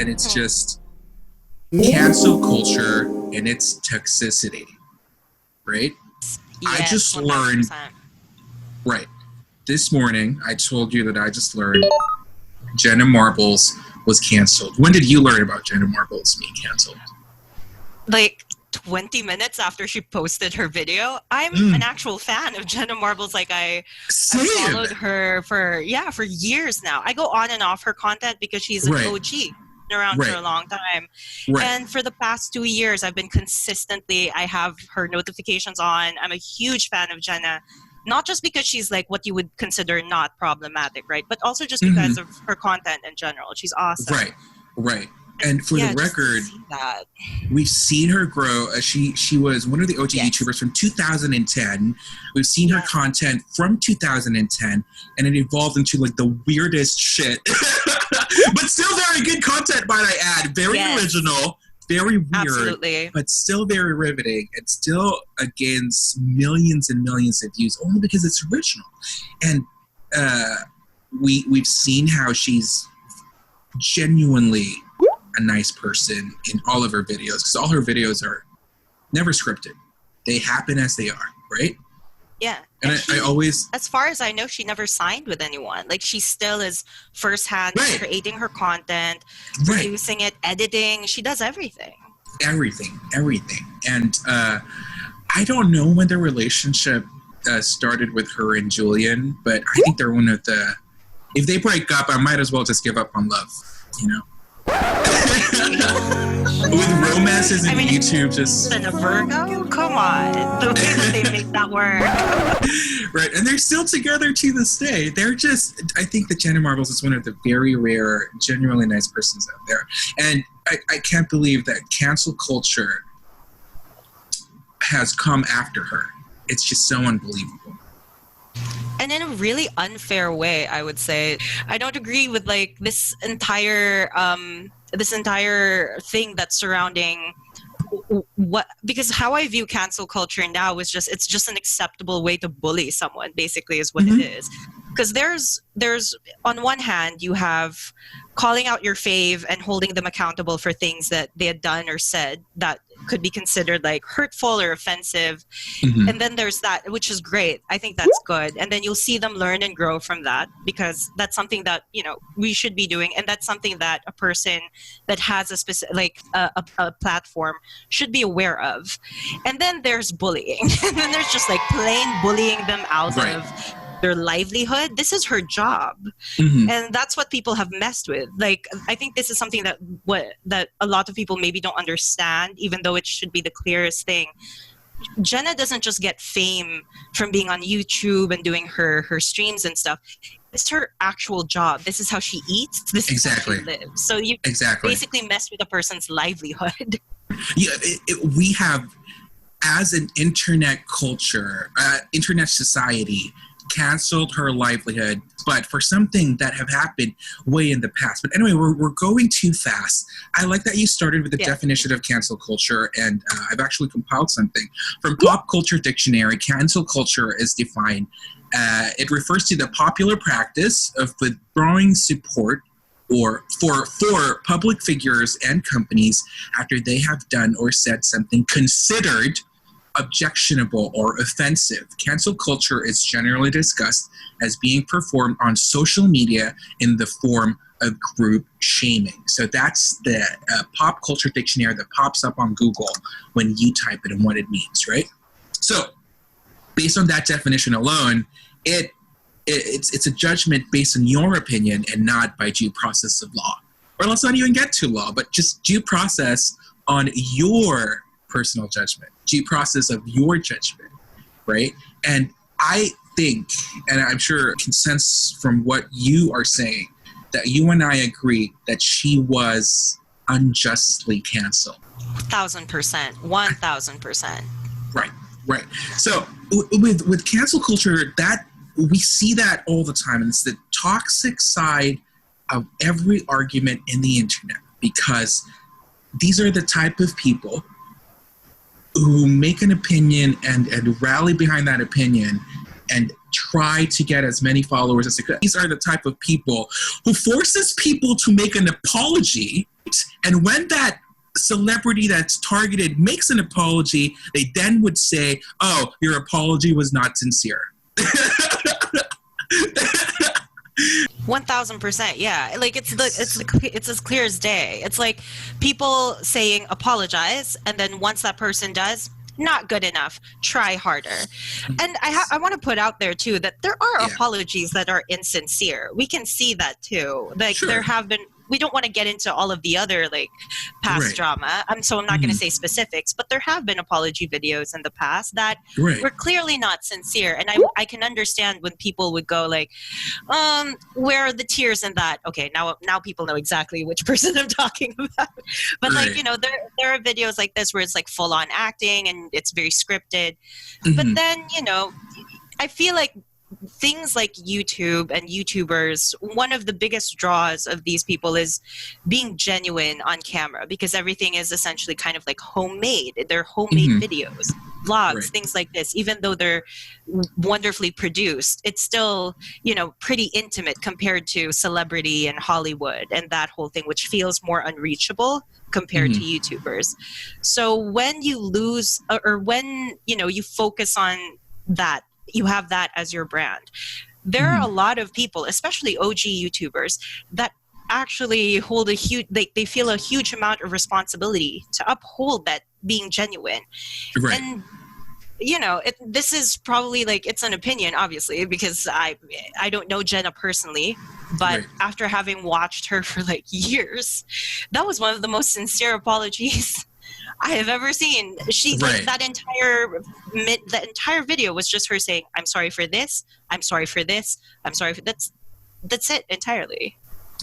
and it's just cancel culture and its toxicity, right? Yes, I just 100%. learned, right, this morning I told you that I just learned Jenna Marbles was canceled. When did you learn about Jenna Marbles being canceled? Like 20 minutes after she posted her video. I'm an actual fan of Jenna Marbles. Like I've followed her for years now. I go on and off her content because she's an OG, been around for a long time. And for the past 2 years, I've been I have her notifications on. I'm a huge fan of Jenna, not just because she's like what you would consider not problematic, right? But also just because of her content in general. She's awesome. Right. And for the record, we've seen her grow. She was one of the OG YouTubers from 2010. We've seen her content from 2010, and it evolved into like the weirdest shit. But still very good content, might I add. Very original, very weird, but still very riveting, and still against millions and millions of views, only because it's original. And we've seen how she's genuinely a nice person in all of her videos, because all her videos are never scripted. They happen as they are, right? Yeah. And I always... As far as I know, she never signed with anyone. Like, she still is firsthand creating her content, producing it, editing. She does everything. Everything. And I don't know when their relationship started with her and Julian, but I think they're one of the... If they break up, I might as well just give up on love, you know? With romances and YouTube just... And a Virgo? Come on. The way that they make that work. Right, and they're still together to this day. They're just... I think that Jenna Marbles is one of the very rare, genuinely nice persons out there. And I can't believe that cancel culture has come after her. It's just so unbelievable. And in a really unfair way, I would say. I don't agree with like this entire thing that's surrounding because how I view cancel culture now is it's just an acceptable way to bully someone, basically, is what it is. Because there's on one hand, you have calling out your fave and holding them accountable for things that they had done or said that could be considered like hurtful or offensive. And then there's that, which is great. I think that's good. And then you'll see them learn and grow from that, because that's something that, you know, we should be doing. And that's something that a person that has a specific, like a platform should be aware of. And then there's bullying. And then there's just like plain bullying them out of their livelihood. This is her job. And that's what people have messed with. Like, I think this is something that a lot of people maybe don't understand, even though it should be the clearest thing. Jenna doesn't just get fame from being on YouTube and doing her streams and stuff. It's her actual job. This is how she eats. This is how she lives. So you basically mess with a person's livelihood. Yeah, we have, as an internet culture, internet society, canceled her livelihood, but for something that have happened way in the past. But anyway, we're going too fast. I like that you started with the definition of cancel culture, and I've actually compiled something. From Pop Culture Dictionary, cancel culture is defined. It refers to the popular practice of withdrawing support or for public figures and companies after they have done or said something considered objectionable or offensive. Cancel culture is generally discussed as being performed on social media in the form of group shaming. So that's the Pop Culture Dictionary that pops up on Google when you type it and what it means, right? So based on that definition alone, it's a judgment based on your opinion and not by due process of law. Or let's not even get to law, but just due process on your personal judgment, due process of your judgment, right? And I think, and I'm sure I can sense from what you are saying, that you and I agree that she was unjustly canceled. 1,000%. 1,000%. Right. So with cancel culture, that we see that all the time, and it's the toxic side of every argument in the internet, because these are the type of people who make an opinion and rally behind that opinion and try to get as many followers as they could. These are the type of people who forces people to make an apology, and when that celebrity that's targeted makes an apology, they then would say, oh, your apology was not sincere. 1000%, yeah. Like it's as clear as day. It's like people saying apologize, and then once that person does, not good enough, try harder. And I want to put out there too that there are apologies that are insincere. We can see that too. Like there have been. We don't want to get into all of the other like past drama. So I'm not going to say specifics, but there have been apology videos in the past that were clearly not sincere. And I can understand when people would go like, where are the tears in that? Okay, now people know exactly which person I'm talking about. But like, you know, there are videos like this where it's like full on acting and it's very scripted. But then, you know, I feel like things like YouTube and YouTubers, one of the biggest draws of these people is being genuine on camera, because everything is essentially kind of like homemade. They're homemade videos, vlogs, things like this. Even though they're wonderfully produced, it's still, you know, pretty intimate compared to celebrity and Hollywood and that whole thing, which feels more unreachable compared to YouTubers. So when you lose, or when, you know, you focus on that, you have that as your brand. There are a lot of people, especially OG YouTubers, that actually hold a huge, they feel a huge amount of responsibility to uphold that being genuine. And, you know, this is probably like, it's an opinion, obviously, because I don't know Jenna personally, but after having watched her for like years, that was one of the most sincere apologies I have ever seen. She like that entire video was just her saying, I'm sorry for this, I'm sorry for this, I'm sorry for that's it entirely.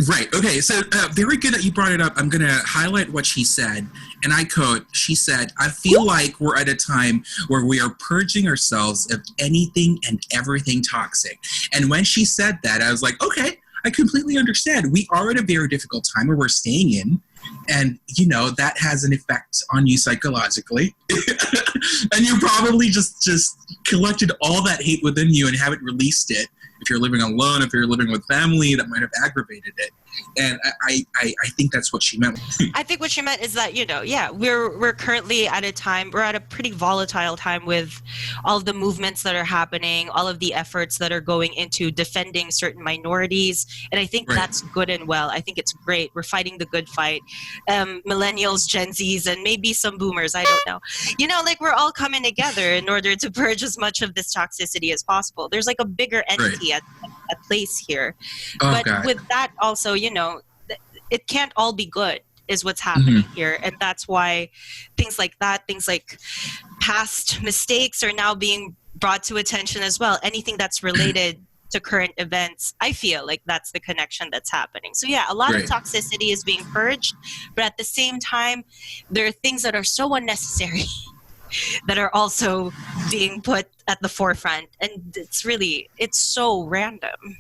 Right. Okay. So very good that you brought it up. I'm going to highlight what she said. And I quote, she said, I feel like we're at a time where we are purging ourselves of anything and everything toxic. And when she said that, I was like, okay, I completely understand. We are at a very difficult time where we're staying in. And, you know, that has an effect on you psychologically. And you probably just collected all that hate within you and haven't released it. If you're living alone, if you're living with family, that might have aggravated it. And I think that's what she meant. I think what she meant is that, you know, yeah, we're currently at a time, we're at a pretty volatile time with all of the movements that are happening, all of the efforts that are going into defending certain minorities. And I think that's good and well. I think it's great. We're fighting the good fight. Millennials, Gen Zs, and maybe some boomers, I don't know. You know, like we're all coming together in order to purge as much of this toxicity as possible. There's like a bigger entity at place here. But with that also, you know, it can't all be good is what's happening here. And that's why things like that, things like past mistakes are now being brought to attention as well. Anything that's related to current events, I feel like that's the connection that's happening. So yeah, a lot of toxicity is being purged, but at the same time, there are things that are so unnecessary that are also being put at the forefront. And it's so random.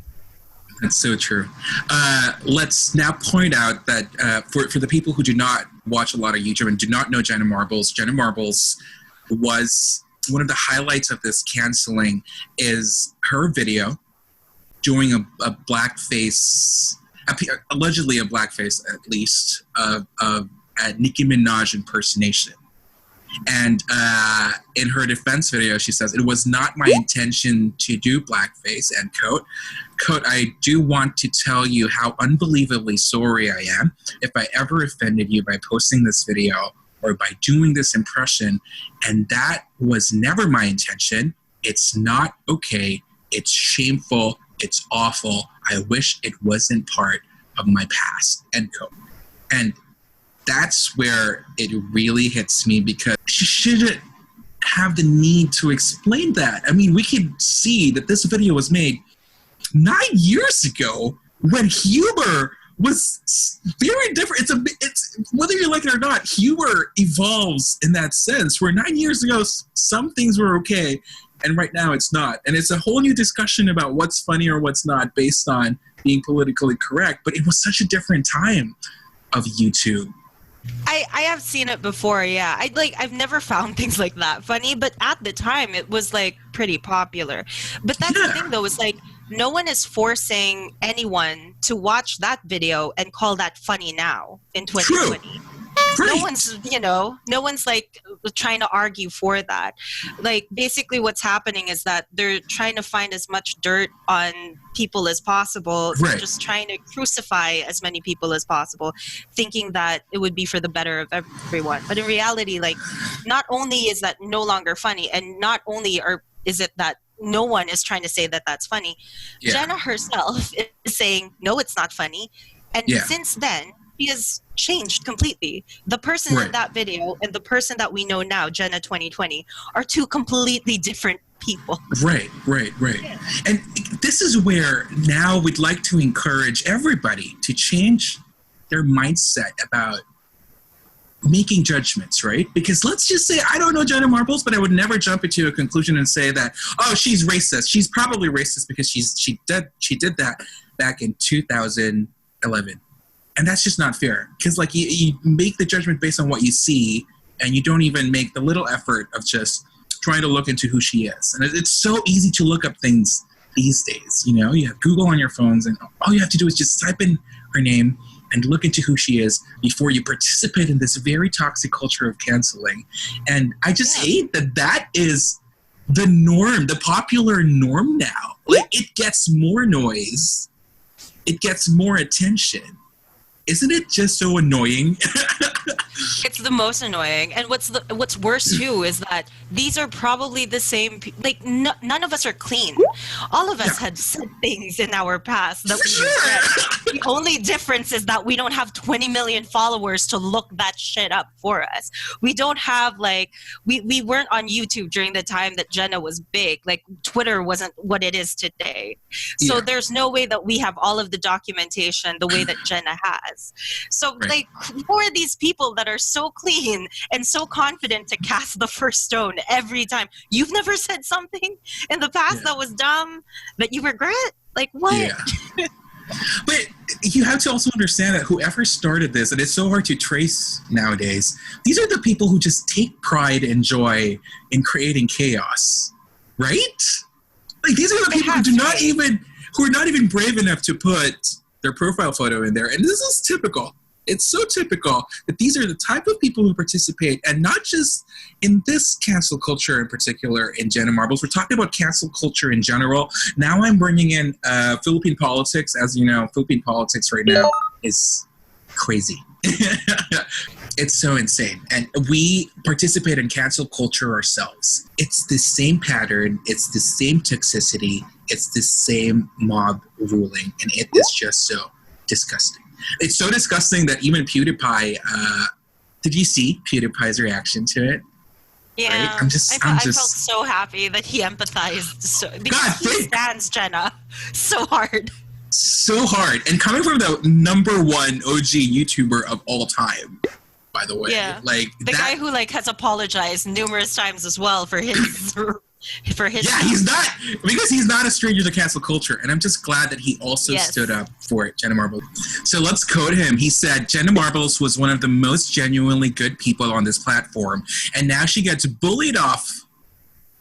That's so true. Let's now point out that for the people who do not watch a lot of YouTube and do not know Jenna Marbles was one of the highlights of this canceling is her video doing a blackface, allegedly a blackface at least, of a Nicki Minaj impersonation. And in her defense video, she says, it was not my intention to do blackface, end quote. Quote, I do want to tell you how unbelievably sorry I am if I ever offended you by posting this video or by doing this impression. And that was never my intention. It's not okay. It's shameful. It's awful. I wish it wasn't part of my past, end quote. And that's where it really hits me, because she shouldn't have the need to explain that. I mean, we could see that this video was made 9 years ago when humor was very different. It's whether you like it or not, humor evolves in that sense, where 9 years ago, some things were okay, and right now it's not. And it's a whole new discussion about what's funny or what's not based on being politically correct. But it was such a different time of YouTube. I have seen it before, yeah. I've never found things like that funny, but at the time it was like pretty popular. But that's the Yeah. thing though, is like no one is forcing anyone to watch that video and call that funny now in True. 2020. No Right. one's, no one's like trying to argue for that. Like basically what's happening is that they're trying to find as much dirt on people as possible. They're Right. just trying to crucify as many people as possible, thinking that it would be for the better of everyone. But in reality, like, not only is that no longer funny, and not only is it that no one is trying to say that that's funny, Yeah. Jenna herself is saying, no, it's not funny. And Yeah. since then, she has changed completely. The person Right. in that video and the person that we know now, Jenna 2020, are two completely different people. Right. Yeah. And this is where now we'd like to encourage everybody to change their mindset about making judgments, right? Because let's just say, I don't know Jenna Marbles, but I would never jump into a conclusion and say that, oh, she's racist. She's probably racist because she did that back in 2011. And that's just not fair. Because like you make the judgment based on what you see, and you don't even make the little effort of just trying to look into who she is. And it's so easy to look up things these days. You know, you have Google on your phones, and all you have to do is just type in her name and look into who she is before you participate in this very toxic culture of canceling. And I just hate that is the norm, the popular norm now. Like, it gets more noise. It gets more attention. Isn't it just so annoying? It's the most annoying. And what's worse too is that these are probably the same none of us are clean. All of us had said things in our past that we regret. The only difference is that we don't have 20 million followers to look that shit up for us. We don't have we weren't on YouTube during the time that Jenna was big. Like, Twitter wasn't what it is today. So there's no way that we have all of the documentation the way that Jenna has. So like, who are these people that are so clean and so confident to cast the first stone every time? You've never said something in the past that was dumb that you regret? Like, what? Yeah. But you have to also understand that whoever started this, and it's so hard to trace nowadays, these are the people who just take pride and joy in creating chaos, right? Like, these are the people who are not even brave enough to put their profile photo in there. And this is typical. It's so typical that these are the type of people who participate, and not just in this cancel culture in particular in Jenna Marbles. We're talking about cancel culture in general. Now I'm bringing in Philippine politics. As you know, Philippine politics right now is crazy. It's so insane. And we participate in cancel culture ourselves. It's the same pattern. It's the same toxicity. It's the same mob ruling. And it is just so disgusting. It's so disgusting that even PewDiePie, did you see PewDiePie's reaction to it? Yeah, right? I felt so happy that he empathized because he stands Jenna so hard. So hard. And coming from the number one OG YouTuber of all time, by the way. Yeah. Like, the guy who has apologized numerous times as well for his he's not a stranger to cancel culture, and I'm just glad that he also stood up for it. Jenna Marbles. So let's quote him. He said, Jenna Marbles was one of the most genuinely good people on this platform, and now she gets bullied off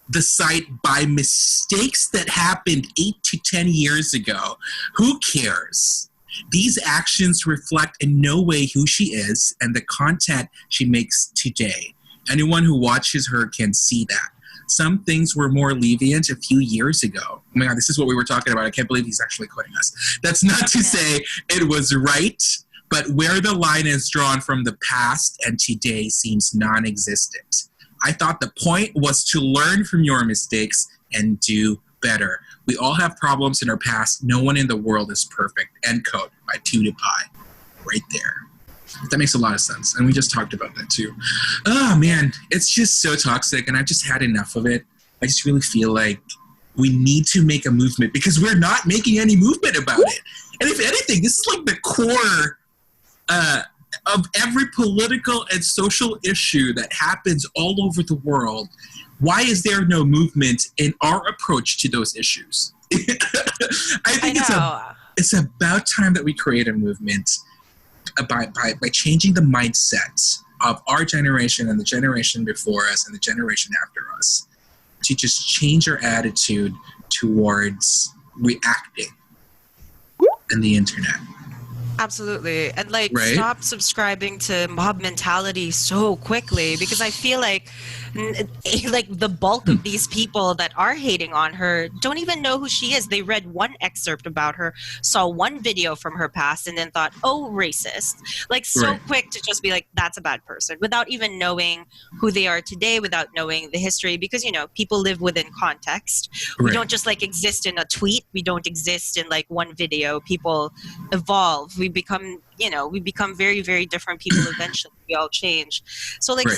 the site by mistakes that happened 8 to 10 years ago. Who cares? These actions reflect in no way who she is and the content she makes today. Anyone who watches her can see that. Some things were more lenient a few years ago. Oh my God, this is what we were talking about. I can't believe he's actually quoting us. That's not to say it was right, but where the line is drawn from the past and today seems non-existent. I thought the point was to learn from your mistakes and do better. We all have problems in our past. No one in the world is perfect. End quote by PewDiePie. Right there. That makes a lot of sense. And we just talked about that too. Oh man, it's just so toxic, and I've just had enough of it. I just really feel like we need to make a movement because we're not making any movement about it. And if anything, this is like the core of every political and social issue that happens all over the world. Why is there no movement in our approach to those issues? I think it's about time that we create a movement. by changing the mindsets of our generation and the generation before us and the generation after us, to just change our attitude towards reacting in the internet. Absolutely. And like, Right? stop subscribing to mob mentality so quickly, because I feel like the bulk of these people that are hating on her don't even know who she is. They read one excerpt about her, saw one video from her past, and then thought, oh, racist. Like, so Right. quick to just be like, that's a bad person, without even knowing who they are today, without knowing the history. Because, you know, people live within context. We Right. don't just like exist in a tweet. We don't exist in like one video. People evolve. We become very, very different people eventually. We all change. So like, Right.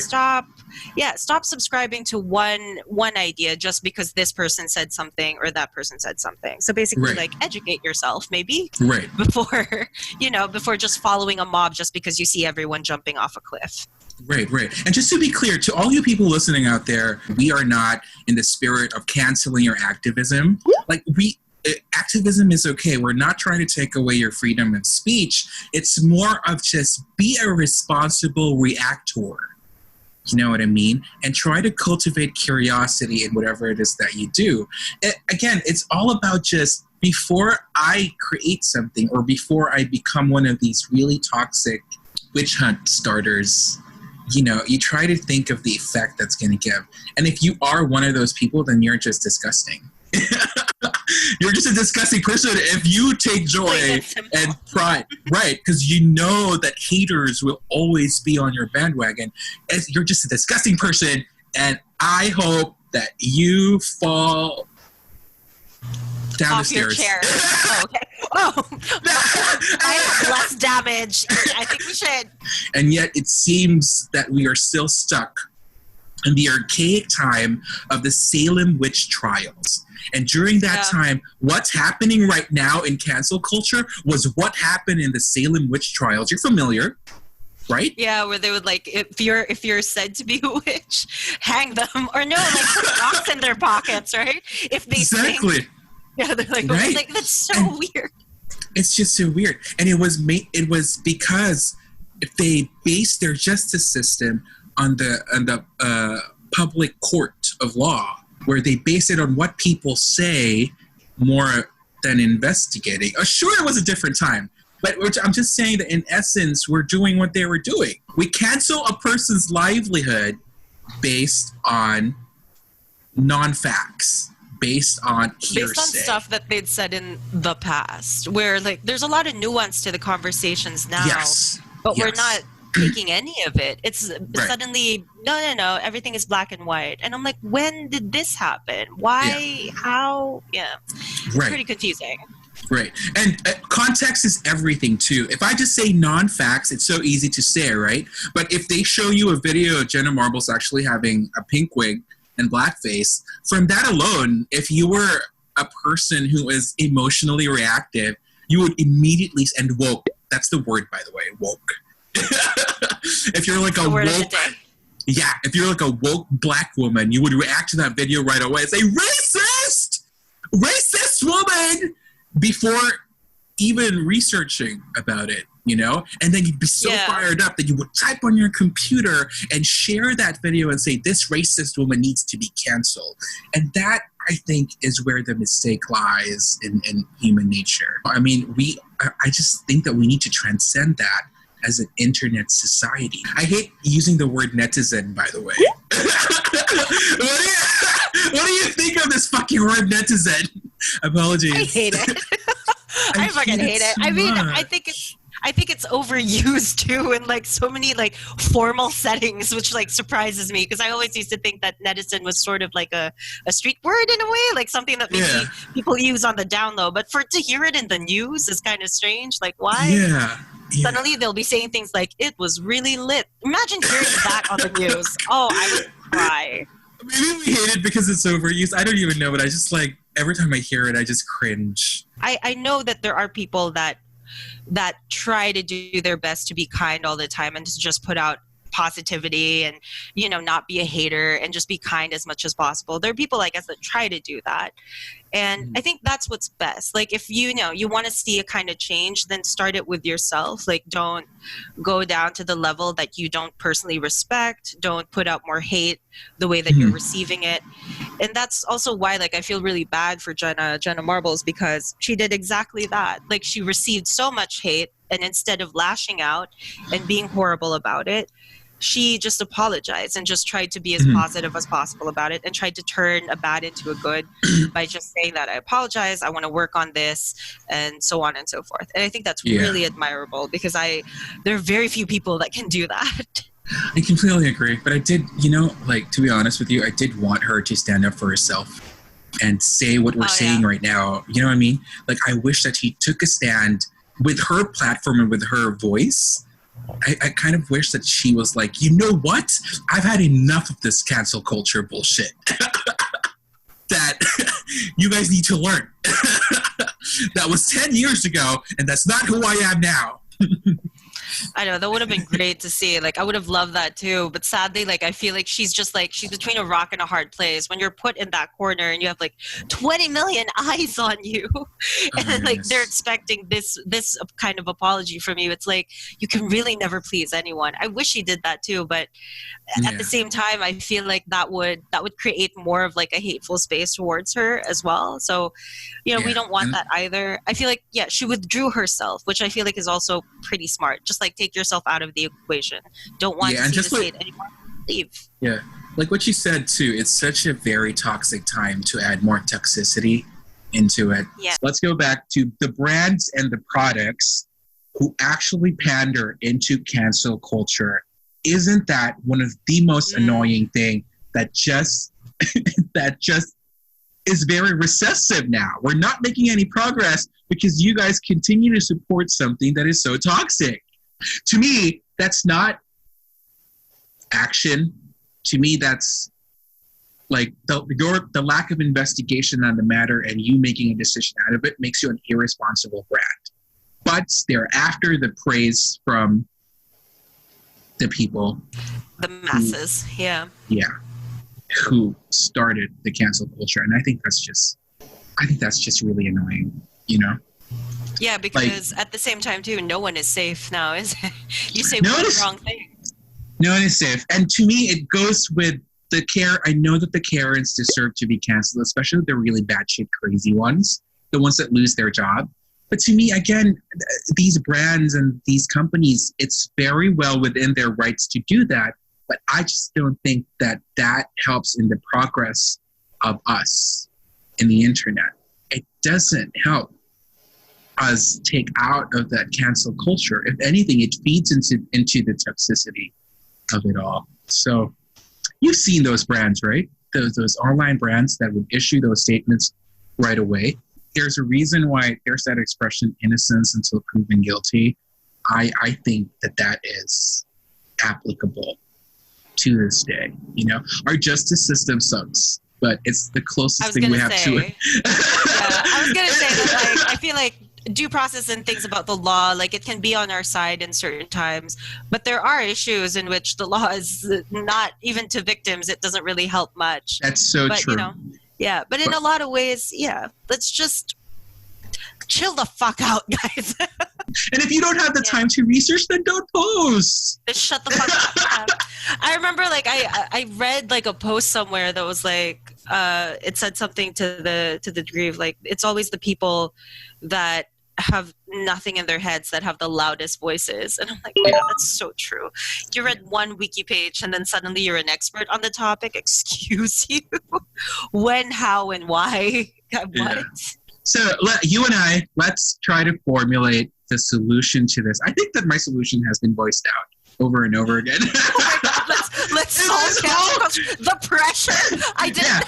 stop subscribing to one idea just because this person said something or that person said something. So basically, Right. like, educate yourself maybe Right. before just following a mob just because you see everyone jumping off a cliff. Right, right. And just to be clear, to all you people listening out there, we are not in the spirit of canceling your activism. Like, activism is okay. We're not trying to take away your freedom of speech. It's more of just be a responsible reactor. You know what I mean? And try to cultivate curiosity in whatever it is that you do. Again, it's all about just, before I create something or before I become one of these really toxic witch hunt starters, you know, you try to think of the effect that's going to give. And if you are one of those people, then you're just disgusting. You're just a disgusting person if you take joy and pride, right? Because you know that haters will always be on your bandwagon. You're just a disgusting person, and I hope that you fall down Off the your stairs. chair. Oh, okay. Oh, I have less damage. I think we should. And yet it seems that we are still stuck in the archaic time of the Salem witch trials. And during that time, what's happening right now in cancel culture was what happened in the Salem witch trials. You're familiar, right? Yeah, where they would like, if you're said to be a witch, hang them, or no, like put rocks in their pockets, right? If they Exactly. think, yeah, they're like, Right. like that's so weird. It's just so weird. And it was because if they based their justice system on the public court of law, where they base it on what people say more than investigating. Sure, it was a different time, but I'm just saying that in essence, we're doing what they were doing. We cancel a person's livelihood based on non-facts, based on hearsay. Based on stuff that they'd said in the past, where like there's a lot of nuance to the conversations now, but we're not taking any of it. It's suddenly, no, everything is black and white. And I'm like, when did this happen? Why? How? Yeah. It's pretty confusing. Right. And context is everything, too. If I just say non-facts, it's so easy to say, right? But if they show you a video of Jenna Marbles actually having a pink wig and blackface, from that alone, if you were a person who is emotionally reactive, you would immediately, and woke, that's the word, by the way, woke. If you're like a woke, if you're like a woke black woman, you would react to that video right away and say, racist woman, before even researching about it, you know? And then you'd be so fired up that you would type on your computer and share that video and say, this racist woman needs to be canceled. And that, I think, is where the mistake lies in human nature. I mean, I just think that we need to transcend that as an internet society. I hate using the word netizen, by the way. What do you think of this fucking word netizen? Apologies. I hate it. I fucking hate it. So I mean, much. I think it's overused too in like so many like formal settings, which like surprises me, because I always used to think that netizen was sort of like a street word in a way, like something that maybe people use on the down low. But to hear it in the news is kind of strange. Like, why? Yeah. Suddenly they'll be saying things like, it was really lit. Imagine hearing that on the news. Oh, I would cry. Maybe we hate it because it's overused. I don't even know, but I just like, every time I hear it, I just cringe. I know that there are people that try to do their best to be kind all the time and to just put out positivity and, you know, not be a hater and just be kind as much as possible. There are people, I guess, that try to do that. And I think that's what's best. Like, if you know you want to see a kind of change, then start it with yourself. Like, don't go down to the level that you don't personally respect. Don't put out more hate the way that you're receiving it. And that's also why, like, I feel really bad for Jenna Marbles, because she did exactly that. Like, she received so much hate, and instead of lashing out and being horrible about it, she just apologized and just tried to be as positive as possible about it, and tried to turn a bad into a good by just saying that I apologize, I want to work on this, and so on and so forth. And I think that's really admirable, because there are very few people that can do that. I completely agree. But I did, you know, like, to be honest with you, I did want her to stand up for herself and say what we're saying right now. You know what I mean? Like, I wish that she took a stand with her platform and with her voice. I kind of wish that she was like, you know what? I've had enough of this cancel culture bullshit that you guys need to learn. That was 10 years ago, and that's not who I am now. I know, that would have been great to see. Like, I would have loved that too. But sadly, like, I feel like she's just like, she's between a rock and a hard place. When you're put in that corner and you have like 20 million eyes on you, and then, like, they're expecting this kind of apology from you. It's like, you can really never please anyone. I wish she did that too, but at the same time, I feel like that would create more of like a hateful space towards her as well. So, you know, we don't want that either. I feel like, she withdrew herself, which I feel like is also pretty smart. Just like, take yourself out of the equation. Don't want to see this hate anymore. Leave. Yeah. Like what you said too, it's such a very toxic time to add more toxicity into it. Yeah. So let's go back to the brands and the products who actually pander into cancel culture. Isn't that one of the most annoying thing that just is very recessive now? We're not making any progress because you guys continue to support something that is so toxic. To me, that's not action. To me, that's like the lack of investigation on the matter and you making a decision out of it makes you an irresponsible brand. But they're after the praise from the people. The masses, who started the cancel culture. And I think that's just really annoying, you know? Yeah, because at the same time, too, no one is safe now, is it? You say one wrong thing. No one is safe. And to me, it goes with the care. I know that the Karens deserve to be canceled, especially the really batshit crazy ones, the ones that lose their job. But to me, again, these brands and these companies, it's very well within their rights to do that. But I just don't think that helps in the progress of us in the internet. It doesn't help us take out of that cancel culture. If anything, it feeds into the toxicity of it all. So you've seen those brands, right? Those online brands that would issue those statements right away. There's a reason why there's that expression, innocence until proven guilty. I think that is applicable to this day. You know, our justice system sucks, but it's the closest thing we have to it. I was going to say that, like, I feel like due process and things about the law, like, it can be on our side in certain times, but there are issues in which the law is not, even to victims, it doesn't really help much. That's so true. You know, but in a lot of ways, let's just chill the fuck out, guys. And if you don't have the time to research, then don't post. Just shut the fuck up. I remember, like, I read like a post somewhere that was like, it said something to the degree of like, it's always the people that have nothing in their heads that have the loudest voices. And I'm like, yeah, that's so true. You read one wiki page and then suddenly you're an expert on the topic. Excuse you? When, how, and why? What? Yeah. So you and I, let's try to formulate the solution to this. I think that my solution has been voiced out over and over again. Oh my God, let's solve the pressure. I didn't.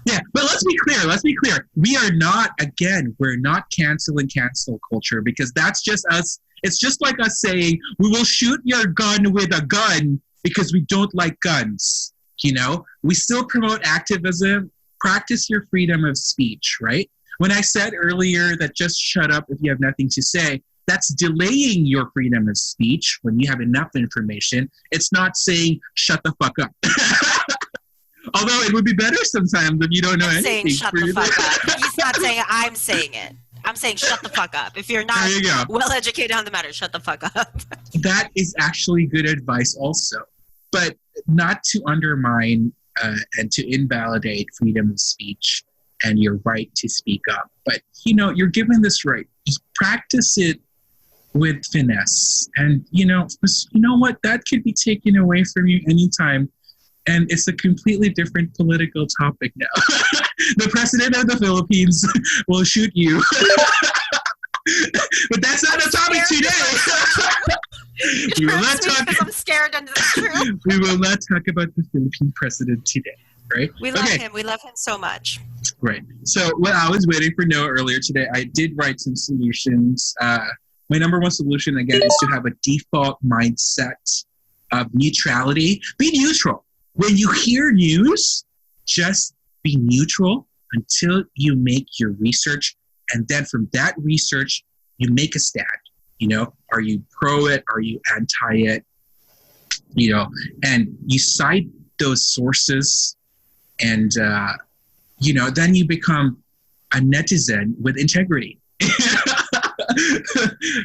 Yeah, but let's be clear. We're not canceling cancel culture because that's just us. It's just like us saying, we will shoot your gun with a gun because we don't like guns. You know, we still promote activism, practice your freedom of speech, right? When I said earlier that just shut up if you have nothing to say, that's delaying your freedom of speech when you have enough information. It's not saying shut the fuck up. Although it would be better sometimes if you don't know anything. Saying shut the fuck up. He's not saying I'm saying it. I'm saying shut the fuck up. If you're not well educated on the matter, shut the fuck up. That is actually good advice also. But not to undermine and to invalidate freedom of speech and your right to speak up. But, you're given this right. Just practice it with finesse. And, you know what? That could be taken away from you anytime. And it's a completely different political topic now. The president of the Philippines will shoot you. But that's not a topic today. We will not talk. I'm scared and it's true. We will not talk about the Philippine president today, right? We love him. We love him so much. Right. So when I was waiting for Noah earlier today, I did write some solutions. My number one solution, again, is to have a default mindset of neutrality. Be neutral. When you hear news, just be neutral until you make your research. And then from that research, you make a stand. Are you pro it? Are you anti it? And you cite those sources and, then you become a netizen with integrity.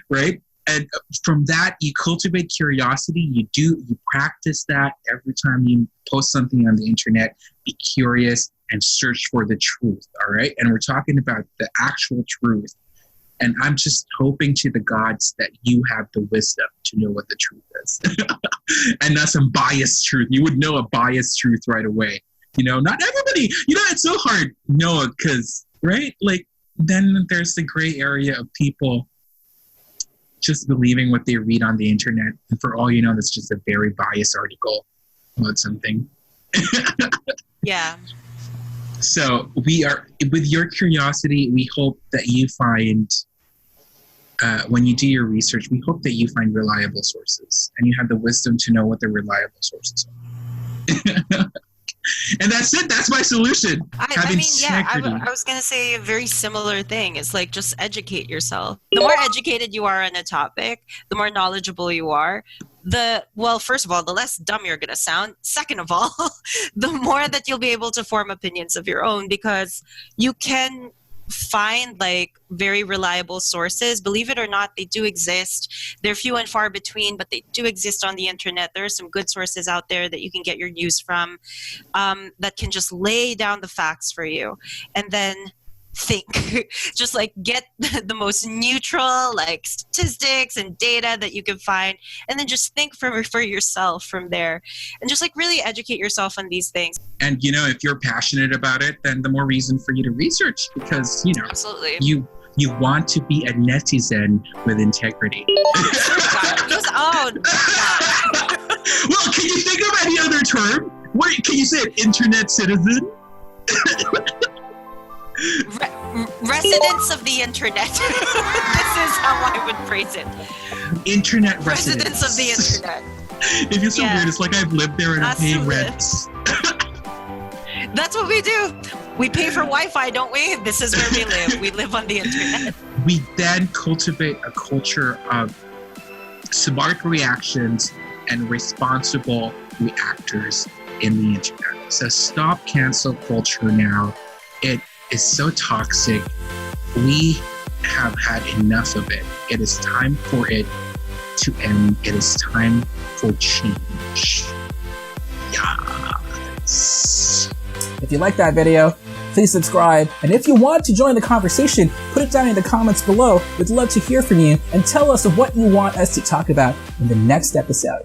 Right? And from that, you cultivate curiosity. You practice that every time you post something on the internet. Be curious and search for the truth. All right. And we're talking about the actual truth. And I'm just hoping to the gods that you have the wisdom to know what the truth is. And not some biased truth. You would know a biased truth right away. Not everybody, it's so hard. No, because, right? Like, then there's the gray area of people just believing what they read on the internet. And for all you know, that's just a very biased article about something. Yeah. So we are, with your curiosity, we hope that you find, when you do your research, we hope that you find reliable sources and you have the wisdom to know what the reliable sources are. And that's it. That's my solution. I was going to say a very similar thing. It's like, just educate yourself. The more educated you are on a topic, the more knowledgeable you are, first of all, the less dumb you're going to sound. Second of all, the more that you'll be able to form opinions of your own, because you can find very reliable sources. Believe it or not, they do exist. They're few and far between, but they do exist on the internet. There are some good sources out there that you can get your news from, that can just lay down the facts for you. And then think, just get the most neutral statistics and data that you can find, and then just think for yourself from there, and just really educate yourself on these things. And if you're passionate about it, then the more reason for you to research, because absolutely, you want to be a netizen with integrity. Oh God. Well, can you think of any other term? What can you say? An internet citizen? Residents of the internet. This is how I would phrase it. Internet residents of the internet. It feels so weird. It's like I've lived there and I'm paying rents. That's what we do. We pay for Wi-Fi, don't we? This is where we live. We live on the internet. We then cultivate a culture of smart reactions and responsible reactors in the internet. So stop cancel culture now. It is so toxic. We have had enough of it. It is time for it to end. It is time for change. Yes. If you like that video, please subscribe. And if you want to join the conversation, put it down in the comments below. We'd love to hear from you and tell us what you want us to talk about in the next episode.